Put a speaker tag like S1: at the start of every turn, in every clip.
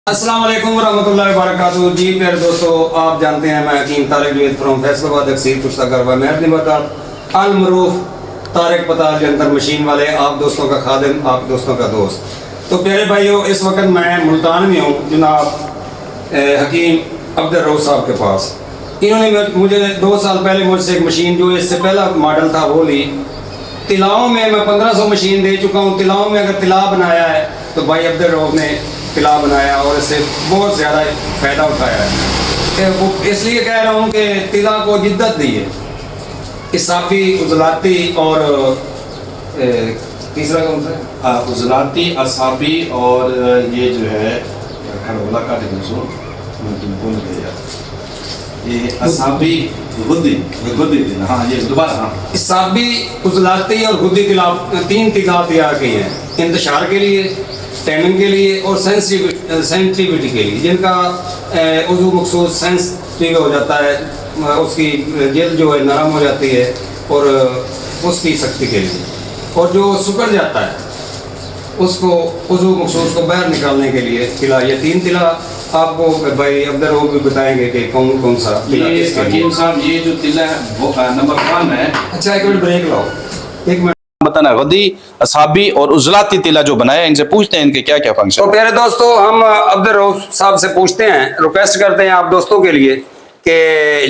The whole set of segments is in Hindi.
S1: अस्सलाम वालेकुम रहमतुल्लाहि व बरकातहू। जी प्यारे दोस्तों, आप जानते हैं मैं हकीम तारिक जवेद फ्रॉम फैसलाबाद अक्सीर पुश्तगर मेहरबाद अल मरूफ तारिक पताल जंतर मशीन वाले, आप दोस्तों का खादिम, आप दोस्तों का दोस्त। तो प्यारे भाइयों, इस वक्त मैं मुल्तान में हूँ जनाब हकीम अब्दुल रऊफ साहब के पास। इन्होंने मुझे 2 साल पहले मुझसे एक मशीन जो इससे पहला मॉडल था वो ली। तिलाओं में मैं 1500 मशीन दे चुका हूँ। तिलाओं में अगर तिला बनाया है तो भाई अब्दुल रऊफ ने तिला बनाया और इससे बहुत ज़्यादा फ़ायदा उठाया है। वो इसलिए कह रहा हूँ कि तिला को जिद्दत दी है, इसाफी, उजलाती और तीसरा कौन सा है?
S2: उजलाती, असाबी और ये जो है खरबला का भूल गया, ये असाबी गुद्दी तिला। हाँ, ये दोबारा, हाँ,
S1: इसाबी, उजलाती और गुद्दी तिला, 3 तिला तैयार की हैं इंतशार के लिए, टैनिंग के लिए और सेंसिटिविटी के लिए, जिनका उज़ू मखसूस सेंसिटिव हो जाता है, उसकी जल्द जो है नरम हो जाती है और उसकी सख्ती के लिए, और जो सुकड़ जाता है उसको उज़ू मखसूस को बाहर निकालने के लिए तिला। ये 3 तिला आपको भाई अब्दुल रऊफ भी बताएंगे कि कौन कौन सा तिला।
S2: ये हकीम साहब, ये जो तिला है वो नंबर 1 है।
S1: अच्छा, एक मिनट ब्रेक लाओ, एक मिनट
S2: बताना। गद्दी, असाबी और उजलाती तिला जो बनाया, इनसे पूछते हैं इनके क्या क्या फंक्शन।
S1: तो प्यारे दोस्तों, हम अब्दुल रऊफ साहब से पूछते हैं, रिक्वेस्ट करते हैं आप दोस्तों के लिए कि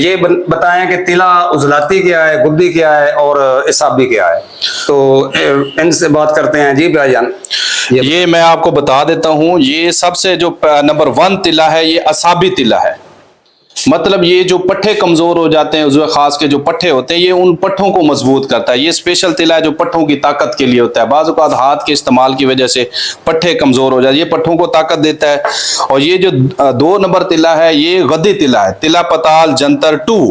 S1: ये बताएं कि तिला उजलाती क्या है, गुद्दी क्या है और इसाबी क्या है। तो इनसे बात करते हैं। जी भाईजान,
S2: ये मैं आपको बता देता हूँ। ये सबसे जो नंबर 1 तिला है, ये असाबी तिला है। मतलब ये जो पट्ठे कमजोर हो जाते हैं, उसमें खास के जो पट्ठे होते हैं, ये उन पट्ठों को मजबूत करता है। ये स्पेशल तिला है जो पट्ठों की ताकत के लिए होता है। बाज़ औक़ात हाथ के इस्तेमाल की वजह से पट्ठे कमजोर हो जाते हैं, ये पट्ठों को ताकत देता है। और ये जो 2 नंबर तिला है, ये गद्दी तिला है, तिला पताल जंतर 2।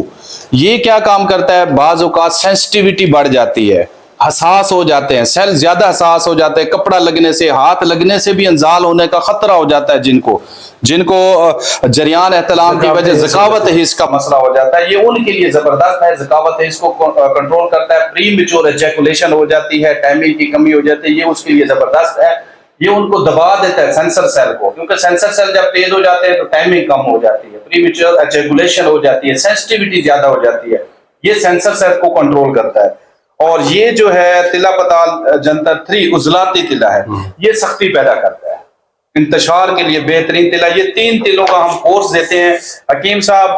S2: ये क्या काम करता है, बाज़ औक़ात सेंसिटिविटी बढ़ जाती है, हसास हो जाते हैं, सेल ज्यादा हसास हो जाते हैं, कपड़ा लगने से, हाथ लगने से भी इंजाल होने का खतरा हो जाता है। जिनको जरियान एहतलाम की वजह ज़कावत हिस्स का मसला हो जाता है, ये उनके लिए जबरदस्त है। ज़कावत हिस्स को कंट्रोल करता है, प्री मैच्योर एजैकुलेशन हो जाती है, टाइमिंग की कमी हो जाती है, ये उसके लिए जबरदस्त है। ये उनको दबा देता है सेंसर सेल को, क्योंकि सेंसर सेल जब तेज हो जाते हैं तो टाइमिंग कम हो जाती है, प्री मैच्योर एजैकुलेशन हो जाती है, सेंसिटिविटी ज्यादा हो जाती है। ये सेंसर सेल को कंट्रोल करता है। और ये जो है तिला पताल जंतर 3 उजलाती तिला है, ये सख्ती पैदा करता है, इंतशार के लिए बेहतरीन तिला। ये 3 तिलों का हम कोर्स देते हैं हकीम साहब।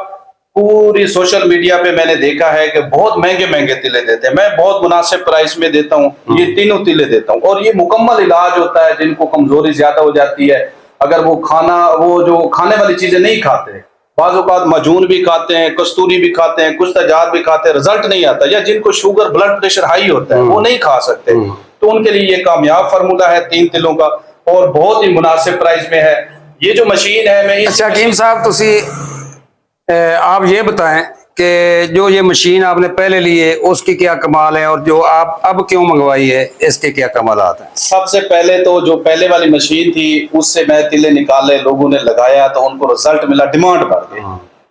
S2: पूरी सोशल मीडिया पे मैंने देखा है कि बहुत महंगे महंगे तिले देते हैं, मैं बहुत मुनासिब प्राइस में देता हूँ। ये तीनों तिले देता हूँ और ये मुकम्मल इलाज होता है जिनको कमजोरी ज्यादा हो जाती है। अगर वो जो खाने वाली चीजें नहीं खाते, बाज़ औक़ात मजून भी खाते हैं, कस्तूरी भी खाते हैं, कुछ तजाद भी खाते हैं, रिजल्ट नहीं आता, या जिनको शुगर ब्लड प्रेशर हाई होता है वो नहीं खा सकते, तो उनके लिए ये कामयाब फार्मूला है 3 तिलों का और बहुत ही मुनासिब प्राइस में है। ये जो मशीन है मैं
S1: अच्छा हकीम साहब, आप ये बताएं कि जो ये मशीन आपने पहले ली है उसकी क्या कमाल है, और जो आप अब क्यों मंगवाई है इसके क्या कमालात हैं?
S2: सबसे पहले तो जो पहले वाली मशीन थी उससे मैं तिले निकाले, लोगों ने लगाया तो उनको रिजल्ट मिला, डिमांड बढ़ गई।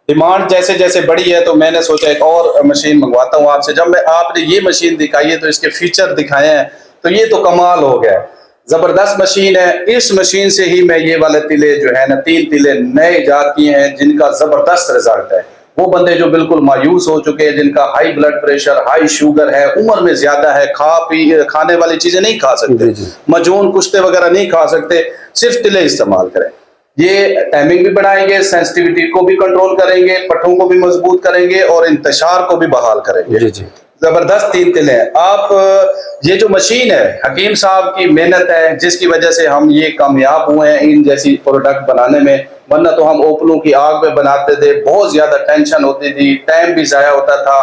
S2: डिमांड जैसे जैसे बढ़ी है तो मैंने सोचा एक और मशीन मंगवाता हूँ आपसे। जब आपने ये मशीन दिखाई है तो इसके फीचर दिखाए हैं तो ये तो कमाल हो गया, जबरदस्त मशीन है। इस मशीन से ही मैं ये वाले तिले जो है ना, 3 तिले नए ईजाद किए हैं जिनका जबरदस्त रिजल्ट है। वो बंदे जो बिल्कुल मायूस हो चुके हैं, जिनका high blood pressure, high sugar है, उम्र में ज्यादा है, खाने वाली चीजें नहीं खा सकते, मजून कुश्ते वगैरह नहीं खा सकते, सिर्फ तिले इस्तेमाल करें। ये टाइमिंग भी बढ़ाएंगे, सेंसिटिविटी को भी कंट्रोल करेंगे, पट्टों को भी मजबूत करेंगे और इंतशार को भी बहाल करेंगे। जबरदस्त 3 तिले हैं। आप ये जो मशीन है हकीम साहब की मेहनत है जिसकी वजह से हम ये कामयाब हुए हैं इन जैसी प्रोडक्ट बनाने में, वरना तो हम ओपनों की आग में बनाते थे, बहुत ज्यादा टेंशन होती थी, टाइम भी जाया होता था,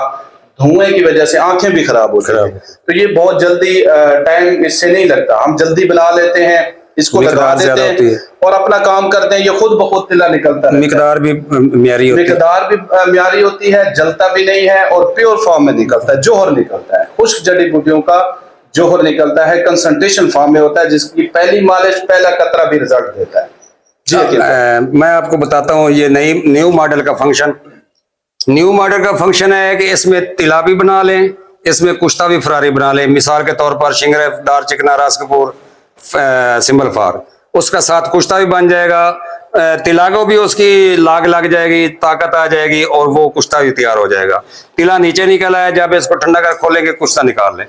S2: धुएं की वजह से आंखें भी खराब होती थी। तो ये बहुत जल्दी टाइम इससे नहीं लगता, हम जल्दी बना लेते हैं, इसको लगा देते हैं और अपना काम करते हैं। ये खुद ब खुद तिला निकलता है,
S1: मिकदार भी
S2: म्यारी होती है, जलता भी नहीं है और प्योर फॉर्म में निकलता है, जोहर निकलता है, खुश्क जड़ी बूटियों का जोहर निकलता है, कंसंट्रेशन फॉर्म में होता है, जिसकी पहली मालिश, पहला कतरा भी रिजल्ट देता है।
S1: मैं आपको बताता हूँ ये न्यू मॉडल का फंक्शन है कि इसमें तिला भी बना लें, इसमें कुश्ता भी फरारी बना लें। मिसाल के तौर पर शिंगरे, दार चिकना, रास कपूर, सिंबल फार, उसका साथ कुश्ता भी बन जाएगा, तिला को भी उसकी लाग लग जाएगी, ताकत आ जाएगी और वो कुश्ता भी तैयार हो जाएगा। तिला नीचे निकल आया, जब इसको ठंडा कर खोलेंगे कुश्ता निकाल लें।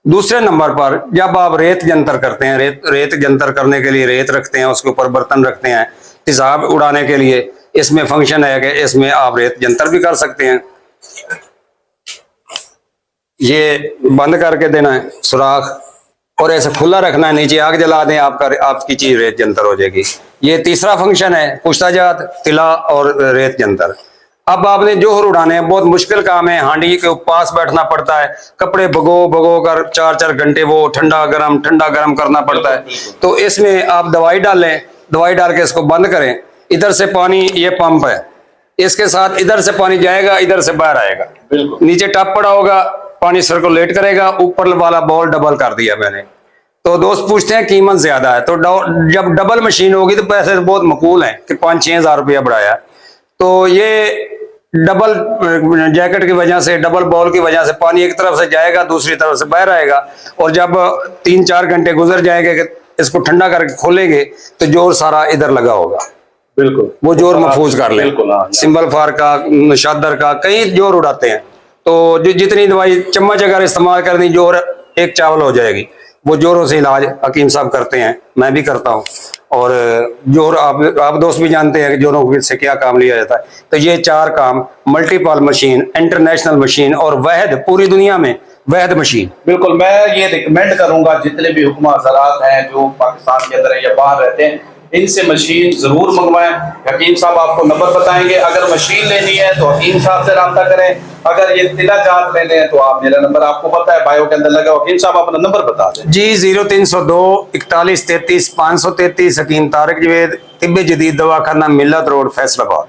S1: दूसरे नंबर पर जब आप रेत जंतर करते हैं, रेत जंतर करने के लिए रेत रखते हैं, उसके ऊपर बर्तन रखते हैं तेजाब उड़ाने के लिए, इसमें फंक्शन है कि इसमें आप रेत जंतर भी कर सकते हैं। ये बंद करके देना है सुराख और ऐसे खुला रखना है, नीचे आग जला दें, आपकी चीज रेत जंतर हो जाएगी। ये तीसरा फंक्शन है कुश्ताजात, तिला और रेत जंतर। अब आपने जोहर उड़ाने हैं, बहुत मुश्किल काम है, हांडी के पास बैठना पड़ता है, कपड़े भगो कर 4-4 घंटे वो ठंडा गरम करना पड़ता है। तो इसमें आप दवाई डालें, दवाई डाल के इसको बंद करें। इधर से पानी, ये पंप है, इसके साथ इधर से पानी जाएगा, इधर से बाहर आएगा, नीचे टप पड़ा होगा, पानी सर्कुलेट करेगा, ऊपर वाला बॉल डबल कर दिया मैंने। तो दोस्त पूछते हैं कीमत ज्यादा है, तो जब डबल मशीन होगी तो पैसे बहुत मकूल हैं कि 5-6 हज़ार रुपया बढ़ाया। तो ये डबल जैकेट की वजह से, डबल बॉल की वजह से पानी एक तरफ से जाएगा, दूसरी तरफ से बाहर आएगा, और जब 3-4 घंटे गुजर जाएंगे कि इसको ठंडा करके खोलेंगे तो जोर सारा इधर लगा होगा।
S2: बिल्कुल,
S1: वो जोर महफूज कर ले।
S2: बिल्कुल,
S1: सिंबल फार का, शादर का, कई जोर उड़ाते हैं। तो जो जितनी दवाई चम्मच अगर इस्तेमाल करनी, जोर एक चावल हो जाएगी। वो जोरों से इलाज हकीम साहब करते हैं, मैं भी करता हूँ। और जोर आप दोस्त भी जानते हैं कि जोरों से क्या काम लिया जाता है। तो ये 4 काम, मल्टीपल मशीन, इंटरनेशनल मशीन और वहद, पूरी दुनिया में वहद मशीन।
S2: बिल्कुल, मैं ये रिकमेंड करूंगा जितने भी हुक्मा हज़रात हैं जो पाकिस्तान के अंदर या बाहर रहते हैं, इनसे मशीन जरूर मंगवाएं। हकीम साहब आपको नंबर बताएंगे। अगर मशीन लेनी है तो हकीम साहब से रब्ता करें, अगर ये तिला जात लेने हैं तो आप, मेरा नंबर आपको पता है, बायो के अंदर लगा। हकीम साहब अपना नंबर बता दें।
S1: जी 0302 41 33 533। हकीम तारिक जवेद, तिब्बे जदीद दवाखाना, मिल्लत रोड, फैसलाबाद।